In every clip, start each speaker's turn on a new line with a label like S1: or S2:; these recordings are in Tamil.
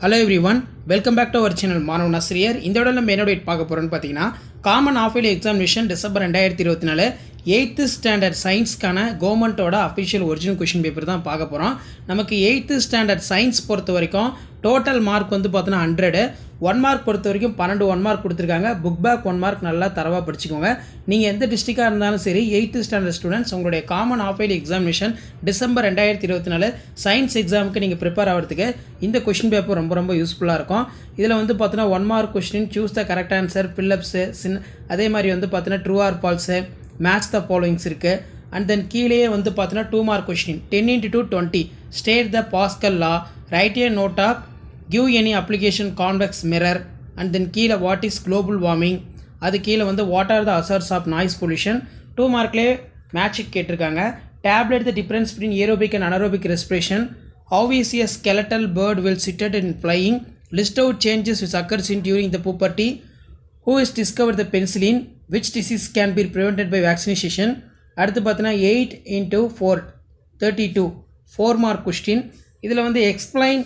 S1: Hello everyone, welcome back to our channel மாணவன் ஆசிரியர். இந்த விட நம்ம என்னோட பார்க்க போகிறோன்னு பார்த்தீங்கன்னா, common half yearly examination December 2024 8th standard சயின்ஸ்க்கான கவர்மெண்ட்டோட அஃபிஷியல் ஒரிஜினல் கொஷின் பேப்பர் தான் பார்க்க போகிறோம். நமக்கு 8th ஸ்டாண்டர்ட் சயின்ஸ் பொறுத்த வரைக்கும் டோட்டல் மார்க் வந்து பார்த்தோன்னா 100. 1 மார்க் பொறுத்த வரைக்கும் 12 1 மார்க் கொடுத்துருக்காங்க. புக் பேக் 1 மார்க் நல்லா தரவாக படிச்சுக்கோங்க. நீங்கள் எந்த டிஸ்ட்ரிக்டாக இருந்தாலும் சரி 8th ஸ்டாண்டர்ட் ஸ்டூடெண்ட்ஸ் உங்களுடைய common half yearly examination December 2024 science எக்ஸாமுக்கு நீங்கள் ப்ரிப்பேர் ஆகிறதுக்கு இந்த கொஷின் பேப்பர் ரொம்ப யூஸ்ஃபுல்லாக இருக்கும். இதில் வந்து பார்த்தோன்னா 1 mark question, choose the correct answer, fill ups, அதே மாதிரி வந்து பார்த்தோன்னா true or false, match the followings இருக்குது. அண்ட் தென் கீழே வந்து பார்த்தோன்னா 2 mark question 10 into 20 state the Pascal law, write a note of, give any application convex mirror. And then கீழே வாட் இஸ் குளோபல் வார்மிங், அது கீழே வந்து what are the sources of noise pollution. 2 மார்க்லேயே மேட்சிக் கேட்டிருக்காங்க. Tabulate the difference between aerobic and anaerobic respiration, how is a skeletal bird will sit in flying, list out changes which occurs in during the puberty, who has discovered the penicillin, which disease can be prevented by vaccination. அடுத்து பார்த்தீங்கன்னா 8 into 4 32 4 மார்க் கொஸ்டின். இதில் வந்து explain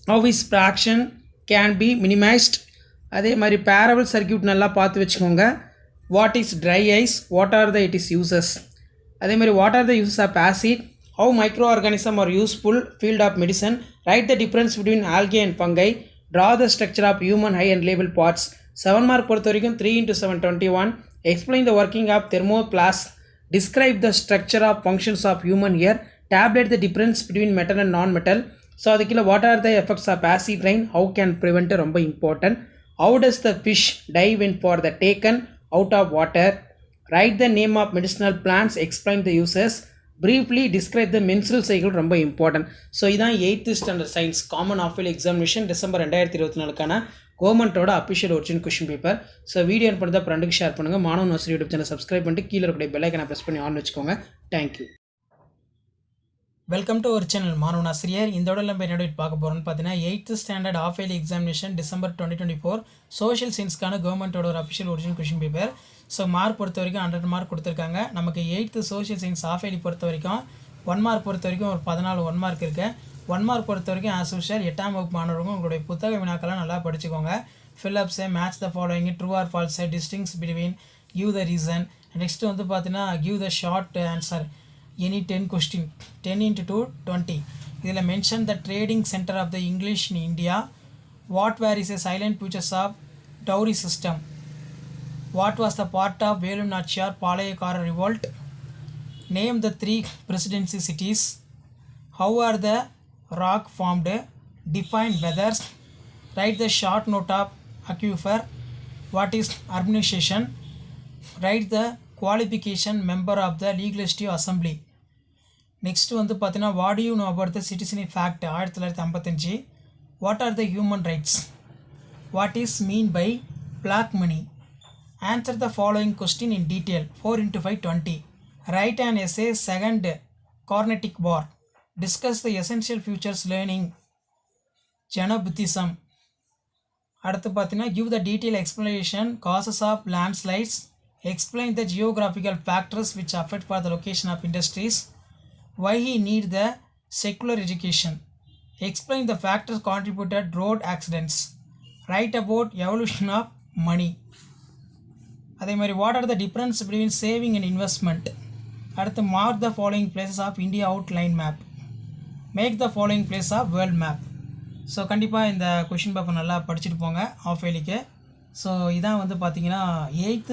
S1: how is fraction can be minimized. அதே மாதிரி parallel circuit நல்லா பார்த்து வச்சுக்கோங்க. what is dry ice, what are the it is uses. அதே மாதிரி what are the uses of acid, how microorganism are useful field of medicine, write the difference between algae and fungi, draw the structure of human eye and label parts. 7 mark பொறுத்த வரைக்கும் 3 into 7 21. explain the working of thermoplast, describe the structure of functions of human ear, tabulate the difference between metal and non-metal. So அதுக்குள்ள what are the effects of acid rain, how can prevent ரொம்ப important. how does the fish die when for the taken out of water, write the name of medicinal plants, explain the uses, briefly describe the menstrual cycle ரொம்ப important. ஸோ இதான் 8th standard science common half yearly examination December 2024க்கான கவர்மெண்ட்டோட official original question paper. So video பண்ணுறதா ஃப்ரெண்டுக்கு ஷேர் பண்ணுங்கள். மாணவன் ஆசிரியர் யூடியூப் சேனல் சப்ஸ்கிரைப் பண்ணிட்டு கீழே இருக்கக்கூடிய பெல் ஐக்கனை ப்ரெஸ் பண்ணி ஆன் வச்சுக்கோங்க. தேங்க்யூ. வெல்கம் டு ஒரு சேனல் மாணவன் ஆசிரியர். இந்த விட நம்ம என்னோட பார்க்க போகிறோம்னு பார்த்தீங்கன்னா 8th standard half yearly examination December 2024 social சயின்ஸ்க்கான கவர்மெண்ட்டோட ஒரு official original question paper. So mark பொறுத்த வரைக்கும் 100 மார்க் கொடுத்துருக்காங்க. நமக்கு 8th social science half yearly பொறுத்த வரைக்கும் 1 மார்க் பொறுத்த வரைக்கும் ஒரு 14 1 மார்க் இருக்குது. 1 மார்க் பொறுத்த வரைக்கும் ஆஸ் யூஷுவல் 8ஆம் வகுப்பு மாணவர்கள் உங்களுடைய புத்தக வினாக்கெல்லாம் நல்லா படிச்சுக்கோங்க. Fill ups, match the following, true or false, distinguish between, give the reason. Next வந்து பார்த்தீங்கன்னா give the short answer any 10 question 10 into 2 20. இதில் mention the trading centre of the English in India, what were is a silent futures of dowry system, what was the part of Velu Nachiyar பாளையக்கார revolt, name the 3 presidency cities, how are the rock formed, define weathers, write the short note of aquifer, what is urbanization, write the qualification member of the legislative assembly. Next வந்து பார்த்தீங்கன்னா what you know about the citizen act 1955, what are the human rights, what is mean by black money, answer the following question in detail 4 into 5 20, write an essay second Carnatic war, discuss the essential features learning Jaina Buddhism. அடுத்து பார்த்தீங்கன்னா give the detail explanation causes of landslides, explain the geographical factors which affect for the location of industries, why he need the secular education, explain the factors contributed road accidents, write about evolution of money. அதே மாதிரி what are the difference between saving and investment. அடுத்து mark the following places of India outline map, make the following place of world map. So கண்டிப்பாக இந்த கொஷின் பேப்பர் நல்லா படிச்சுட்டு போங்க ஆஃப் இயர்லிக்கு. ஸோ இதான் வந்து பார்த்தீங்கன்னா 8th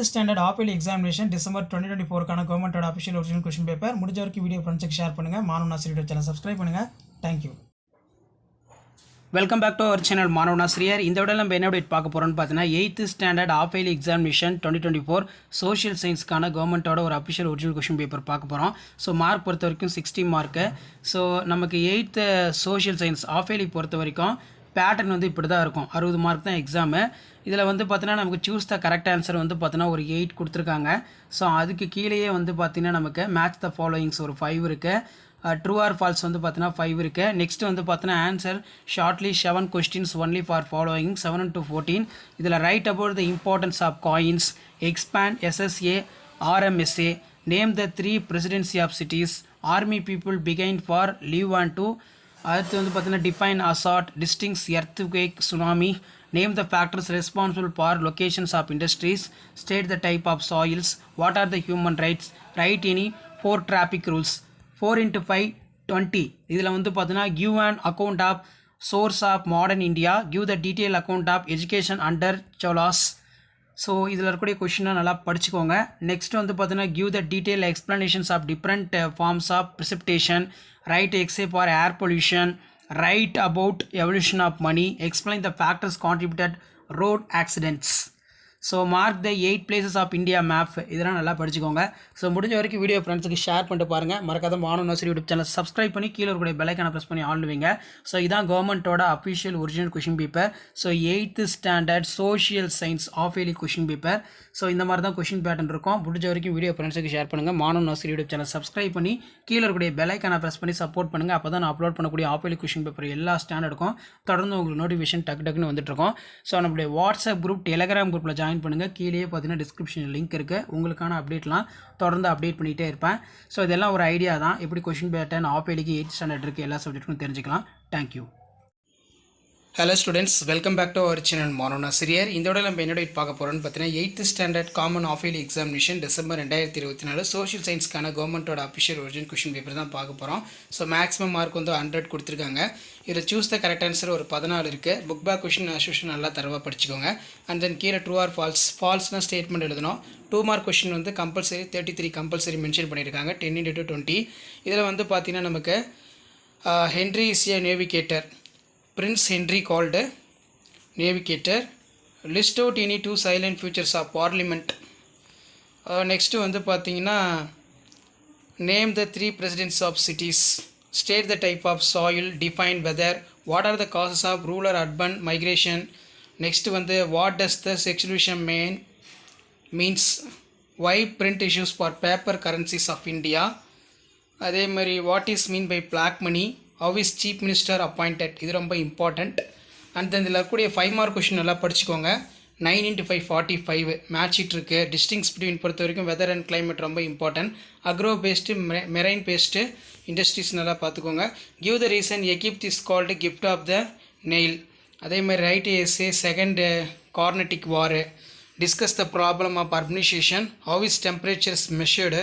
S1: standard half yearly examination December 2024க்கான கவர்மெண்ட்டோட அஃபிஷியல் ஒரிஜினல் கொஷின் பேப்பர். முடிஞ்ச வரைக்கும் வீடியோ ஃப்ரெண்ட்ஸுக்கு ஷேர் பண்ணுங்கள். மாணவன் ஆசிரியர் சேனல் சப்ஸ்கிரைப் பண்ணுங்கள். Thank you. Welcome back to our channel மாணவன் ஆசிரியர். இந்த விட நம்ம என்ன அப்டேட் பார்க்க போகிறோம்னு பார்த்தீங்கன்னா 8th standard half yearly examination 2024 social சயின்ஸ்க்கான கவர்மெண்ட்டோட ஒரு அஃபிஷியல் ஒரிஜினல் கொஷின் பேப்பர் பார்க்க போகிறோம். ஸோ மார்க் பொறுத்த வரைக்கும் 60 மார்க்கு. ஸோ நமக்கு 8th social science half yearly பொறுத்த வரைக்கும் பேட்டர்ன் வந்து இப்படி தான் இருக்கும். 60 மார்க் தான் எக்ஸாமு. இதில் வந்து பார்த்தீங்கன்னா நமக்கு சூஸ் த கரெக்ட் ஆன்சர் வந்து பார்த்தீங்கன்னா ஒரு 8 கொடுத்துருக்காங்க. ஸோ அதுக்கு கீழேயே வந்து பார்த்தீங்கன்னா நமக்கு மேட்ச் த ஃபாலோயிங்ஸ் ஒரு 5 இருக்குது. ட்ரூ ஆர் ஃபால்ஸ் வந்து பார்த்தீங்கன்னா 5 இருக்குது. நெக்ஸ்ட் வந்து பார்த்தீங்கன்னா answer shortly 7 questions only for following 7 into 14. இதில் write about the importance of coins, expand SSA RMSA, name the 3 presidency of cities, army people began for leave on to அடுத்து வந்து பார்த்தீங்கன்னா டிஃபைன் அசாட் distinguish earthquake tsunami name the factors responsible for locations of industries state the type of soils what are the human rights write any 4 traffic rules 4 × 5 20 இதில் வந்து பார்த்தீங்கன்னா give an account of source of modern India give the detail account of education under Cholas. So இதில் இருக்கக்கூடிய கொஷினாக நல்லா படிச்சுக்கோங்க. நெக்ஸ்ட் வந்து பார்த்தீங்கன்னா give the detail explanations of different forms of precipitation write எக்ஸேப் for air pollution write about evolution of money explain the factors contributed road accidents. So mark the 8 places of India map இதெல்லாம் நல்லா படிச்சுக்கோங்க. ஸோ முடிஞ்ச வரைக்கும் வீடியோ ஃப்ரெண்ட்ஸுக்கு ஷேர் பண்ணிட்டு பாருங்கள். மறக்காத மாணவ நர்சரி யூடியூப் சேனல் சப்ஸ்கிரைப் பண்ணி கீழே இருக்கக்கூடிய பெல்லைக்கான ப்ரெஸ் பண்ணி ஆளுவீங்க. ஸோ இதான் கவர்மெண்ட்டோட official original question paper. So 8th standard social science half yearly question paper. So இந்த மாதிரி தான் கொஷின் பேட்டர்ன் இருக்கும். முடிஞ்ச வரைக்கும் வீடியோ ஃப்ரெண்ட்ஸுக்கு ஷேர் பண்ணுங்கள். மாணவ நர்சரி யூடியூப் சேனல் சப்ஸ்கிரைப் பண்ணி கீழே இருக்கக்கூடிய பெல்லைக்கான ப்ரெஸ் பண்ணி சப்போர்ட் பண்ணுங்கள். அப்போ தான் நான் அப்லோட் பண்ணக்கூடிய ஆஃப் இயர்லி கொஷின் பேப்பர் எல்லா ஸ்டாண்டர்டுக்கும் தொடர்ந்து உங்களுக்கு நோட்டிஃபிகேஷன் டக்குன்னு வந்துட்டுருக்கோம். ஸோ நம்மளுடைய வாட்ஸ்அப் குரூப் டெலகிராம் குரூப்பில் ஜாயின் பண்ணுங்கள். கீழே பார்த்தீங்கன்னா டிஸ்கிரிப்ஷன் லிங்க் இருக்குது. உங்களுக்கான அப்டேட்லாம் தொடர்ந்து அப்டேட் பண்ணிகிட்டே இருப்பேன். ஸோ இதெல்லாம் ஒரு ஐடியா தான். எப்படி கொஷின் பேட்டர்ன் ஆஃப் இயர்லிக்கு 8th ஸ்டாண்டர்ட் இருக்குது எல்லா சப்ஜெக்ட்டுக்கும் தெரிஞ்சுக்கலாம். Thank you. Hello students, welcome back to our channel மாணவ நர்சரியர். இந்த விட நம்ம என்னோட பார்க்க போகிறோன்னு பார்த்தீங்கன்னா 8th standard common half yearly examination December 2024 social சயின்ஸ்க்கான கவர்மெண்ட்டோட அஃபிஷியல் ஒரிஜினல் கொஷின் பேப்பர் தான் பார்க்க போகிறோம். ஸோ மேக்ஸிமம் மார்க் வந்து 100 கொடுத்துருக்காங்க. இதில் சூஸ் த கரெக்ட் ஆன்சர் ஒரு 14 இருக்குது. புக் பேக் கொஷின் அசோஷன் நல்லா தரவாக படிச்சுக்கோங்க. அண்ட் தென் கீழே ட்ரூ ஆர் ஃபால்ஸ்னால் ஸ்டேட்மெண்ட் எழுதணும். 2 மார்க் கொஷின் வந்து கம்பல்சரி 33 கம்பல்சரி மென்ஷன் பண்ணியிருக்காங்க 10 × 20. இதில் வந்து பார்த்தீங்கன்னா நமக்கு Henry is a navigator. Prince Henry called navigator. List out any 2 silent features of parliament. Next வந்து பார்த்தீங்கன்னா name the 3 presidents of cities. State the type of soil. Define weather. What are the causes of rural urban migration. Next வந்து what does the exclusion means. Why print issues for paper currencies of India. அதே மாதிரி what is mean by black money. How is chief minister appointed. இது ரொம்ப இம்பார்ட்டண்ட். அண்ட் தென் இதில் இருக்கக்கூடிய 5 மார்க் கொஷின் நல்லா படிச்சுக்கோங்க. 9 × 5 45 மேட்ச் இட் இருக்குது. டிஸ்டிங்ஸ் பிட்வீன் பொறுத்த வரைக்கும் வெதர் அண்ட் கிளைமேட் ரொம்ப important. Agro based marine based industries நல்லா பார்த்துக்கோங்க. Give the reason Egypt is called gift of the Nile. அதே மாதிரி write essay second Carnatic war. Discuss the problem of urbanisation. How is temperatures measured.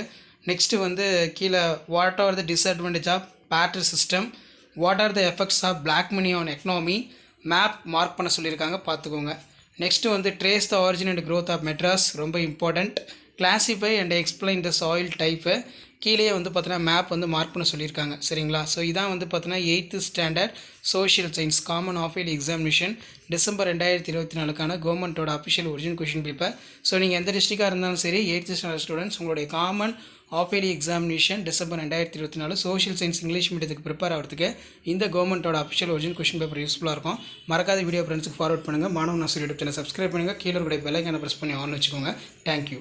S1: Next வந்து கீழே what are the disadvantage of barter system. What are the effects of black money on economy. Map mark பண்ண சொல்லியிருக்காங்க பார்த்துக்கோங்க. நெக்ஸ்ட்டு வந்து trace the origin and growth of Madras ரொம்ப important. Classify and explain the soil type. கீழே வந்து பார்த்தீங்கன்னா மேப் வந்து மார்க் பண்ண சொல்லியிருக்காங்க. சரிங்களா? ஸோ இதான் வந்து பார்த்தீங்கன்னா 8th standard social science common half yearly examination December 2024 கவர்மெண்ட்டோட official original question paper. So நீங்கள் எந்த டிஸ்ட்ரிக்டாக இருந்தாலும் சரி 8th ஸ்டாண்டர்ட் ஸ்டூடெண்ட்ஸ் உங்களுடைய common half yearly examination December 2024 social science English மீடியத்துக்கு ப்ரிப்பேர் ஆகிறதுக்கு இந்த கவர்மெண்ட்டோட அஃபிஷியல் ஒரிஜினல் கொஷின் பேப்பர் யூஸ்ஃபுல்லாக இருக்கும். மறக்காத வீடியோ ஃப்ரெண்ட்ஸுக்கு ஃபார்வர்ட் பண்ணுங்கள். மாணவ நர்சரி யூடியூப் சேனல் சப்ஸ்கிரைப் பண்ணுங்கள். கீழே கூட பெல்லைக்கான ப்ரெஸ் பண்ணி ஆன் வச்சுக்கோங்க. தேங்க்யூ.